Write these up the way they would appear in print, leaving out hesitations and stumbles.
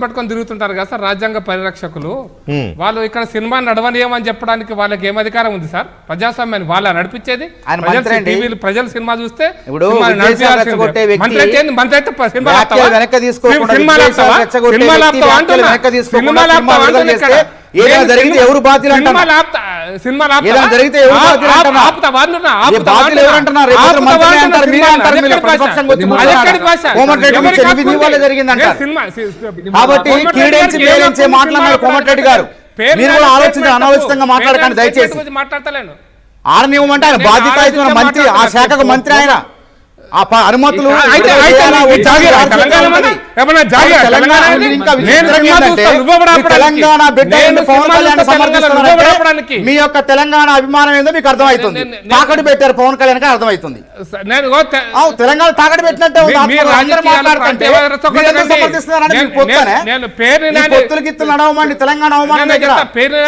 పట్టుకొని తిరుగుతుంటారు కదా సార్ రాజ్యాంగ పరిరక్షకులు. వాళ్ళు ఇక్కడ సినిమా నడవనీయమని చెప్పడానికి వాళ్ళకి ఏం అధికారం ఉంది సార్? ప్రజాస్వామ్యాన్ని వాళ్ళ నడిపించేది ప్రజలు సినిమా చూస్తే ఎవరు బాధ్యులు కాబట్టి మాట్లాడారు కోమటిరెడ్డి గారు. మీరు కూడా అనాలోచితంగా మాట్లాడకండి దయచేసి. మాట్లాడతలేను ఆడనివ్వమంటే ఆయన బాధ్యత మంత్రి, ఆ శాఖకు మంత్రి ఆయన. అనుమతులు తెలంగాణ బిడ్డ పవన్ కళ్యాణ్ సమర్థిస్తున్నారంటే మీ యొక్క తెలంగాణ అభిమానం ఏందో మీకు అర్థమవుతుంది. తాకట్టు పెట్టారు పవన్ కళ్యాణ్ కి అర్థమవుతుంది. తెలంగాణ తాకట్టు పెట్టినట్టే పొత్తులు గిత్తులు నడవమండి తెలంగాణ అవమానం దగ్గర.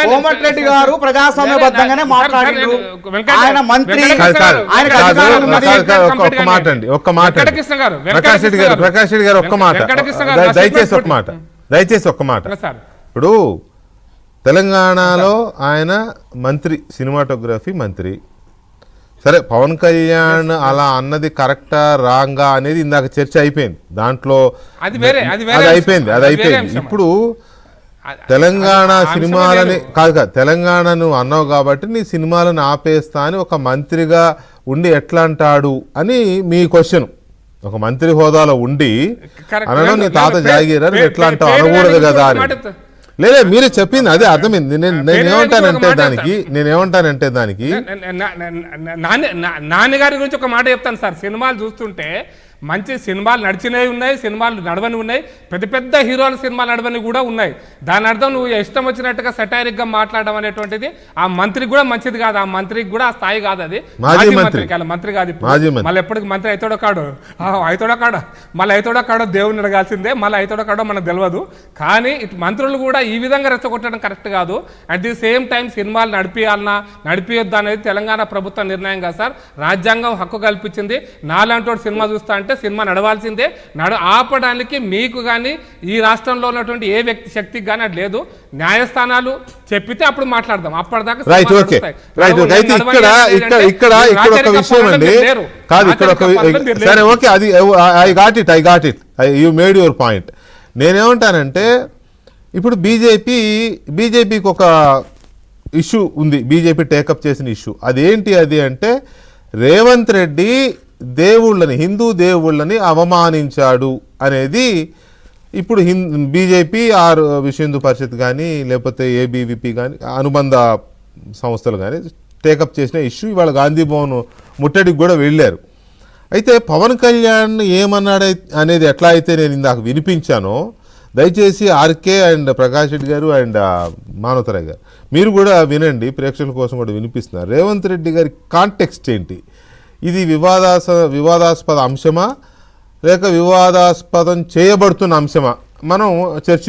కోమటిరెడ్డి గారు ప్రజాస్వామ్యబద్ధంగానే మాట్లాడారు. ఆయన మంత్రి, ఒక్క మాట ప్రకాష్ రెడ్డి గారు ఒక్క మాట దయచేసి ఒక్క మాట. ఇప్పుడు తెలంగాణలో ఆయన మంత్రి, సినిమాటోగ్రఫీ మంత్రి. సరే, పవన్ కళ్యాణ్ అలా అన్నది కరెక్టా రాంగా అనేది ఇందాక చర్చ అయిపోయింది. దాంట్లో అది అయిపోయింది. ఇప్పుడు తెలంగాణ సినిమాలని కాదు, తెలంగాణను అన్నావు కాబట్టి నీ సినిమాలను ఆపేస్తా అని ఒక మంత్రిగా ఉండి ఎట్లా అంటాడు అని మీ క్వశ్చన్. ఒక మంత్రి హోదాలో ఉండి అనడం నీ తాత జాగీరని ఎట్లా అంటావు, అనకూడదు కదా అని. లేదా మీరు చెప్పింది అదే అర్థమైంది. నేనేమంటానంటే దానికి నాన్నగారి గురించి ఒక మాట చెప్తాను సార్. సినిమాలు చూస్తుంటే మంచి సినిమాలు నడిచినవి ఉన్నాయి, సినిమాలు నడవని ఉన్నాయి, పెద్ద పెద్ద హీరోల సినిమాలు నడవని కూడా ఉన్నాయి. దాని అర్థం నువ్వు ఇష్టం వచ్చినట్టుగా సెటైరిక్గా మాట్లాడడం అనేటువంటిది ఆ మంత్రికి కూడా మంచిది కాదు. ఆ మంత్రికి కూడా ఆ స్థాయి కాదు. అది మంత్రి కాదు. మళ్ళీ ఎప్పటికి మంత్రి అవుతాడో కాడో మళ్ళీ అవుతాడో కాడో దేవుని అడగాల్సిందే. మళ్ళీ అవుతాడో కాడో మనకు తెలియదు. కానీ మంత్రులు కూడా ఈ విధంగా రెచ్చగొట్టడం కరెక్ట్ కాదు. అట్ ది సేమ్ టైం సినిమాలు నడిపియొద్దు అనేది తెలంగాణ ప్రభుత్వ నిర్ణయం కాదు సార్. రాజ్యాంగం హక్కు కల్పించింది. నాలాంటి సినిమా చూస్తా అంటే సినిమా నడవాల్సిందే. ఆపడానికి మీకు కానీ ఈ రాష్ట్రంలో ఉన్నటువంటి ఏ వ్యక్తి శక్తికి కానీ అది లేదు. న్యాయస్థానాలు చెప్పితే అప్పుడు మాట్లాడదాం. అప్పటిదాకా సరే ఓకే, అది I got it you made your point. నేనేమంటానంటే ఇప్పుడు బీజేపీకి ఒక ఇష్యూ ఉంది, బీజేపీ టేకప్ చేసిన ఇష్యూ. అదేంటి అది అంటే రేవంత్ రెడ్డి హిందూ దేవుళ్ళని అవమానించాడు అనేది ఇప్పుడు బీజేపీ ఆర్ విశ్వ హిందూ పరిషత్ కానీ లేకపోతే ఏబీవీపీ కానీ అనుబంధ సంస్థలు కానీ టేకప్ చేసిన ఇష్యూ. ఇవాళ గాంధీ భవన్ ముట్టడికి కూడా వెళ్ళారు. అయితే పవన్ కళ్యాణ్ ఏమన్నాడు అనేది ఎట్లా అయితే నేను ఇందాక వినిపించానో, దయచేసి ఆర్కే అండ్ ప్రకాష్ రెడ్డి గారు అండ్ మానవతరాయ్ గారు మీరు కూడా వినండి, ప్రేక్షకుల కోసం కూడా వినిపిస్తున్నారు. రేవంత్ రెడ్డి గారి కాంటెక్స్ట్ ఏంటి? ఇది వివాదాస్పద అంశమా లేక వివాదాస్పదం చేయబడుతున్న అంశమా మనం చర్చ